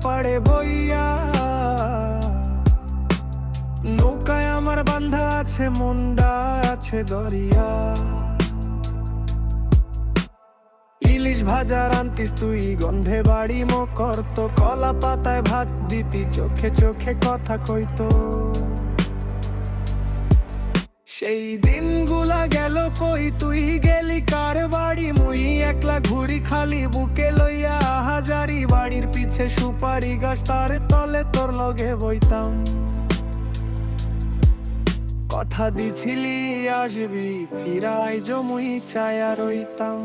পাড়ে বইয়া, নৌকায় আমার বান্ধা আছে মুন্ডা আছে দরিয়া। ইলিশ ভাজা রান্তিস তুই গন্ধে বাড়ি মকরতো, কলা পাতায় ভাত দিতি চোখে চোখে কথা কইতো। সেই দিনগুলা গেল কই, তুই গেলি কার বাড়ি, মুই একলা ঘুরি খালি বুকে লইয়া হাজারি। বাড়ির পিছে সুপারি গাছ তার তলে তোর লগে বইতাম, কথা দিছিলি আসবি ফিরাই জমুই চায়া রইতাম।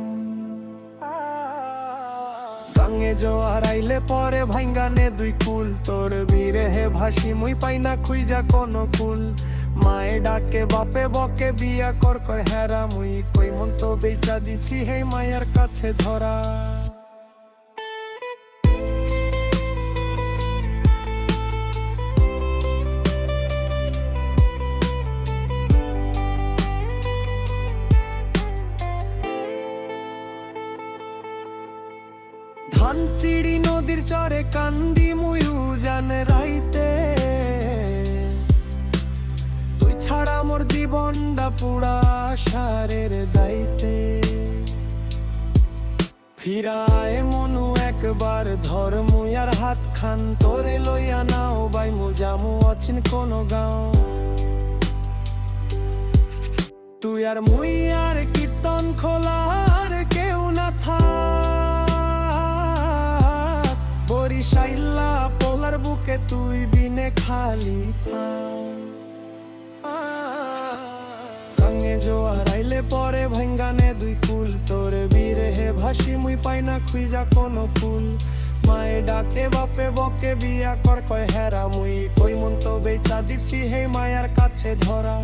গাঙে জোয়ার আইলে পরে ভাঙ্গানে দুই কুল, তোর বিরেহে ভাসি মুই পাই না খুইজা কোনো কুল। মায়ে ডাকে বাপে বকে বিয়া কর কয় হেরা, মুই কই মন তো বেচা দিছি হে মায়ের কাছে ধরা। ধানসিঁড়ি নদীর চরে কান্দি মুয়ু জান রাইতে, তুই ছাড়া মোর জীবনটা পুরা সারের দাইতে। ফিরায় মনু একবার ধর মুয়ার হাত খান, তোরে লইয়া নাও বাই মু জামু অচিন কোন গাঁও। তুই আর মুই আর কীর্তন খোলার কেউ না থাক, বরিশাইল্লা পোলার বুকে তুই বিনে খালি গাঙে জোয়ার আইলে পরে ভাঙ্গানে দুই কুল, তোর বিরেহে ভাসি মুই পাই না খুইজা কোনো ফুল। মায়ে ডাকে বাপে বকে বিয়া কর কয় হেরা, মুই কই মন তো বেচা দিছি হে মায়ার কাছে ধরা।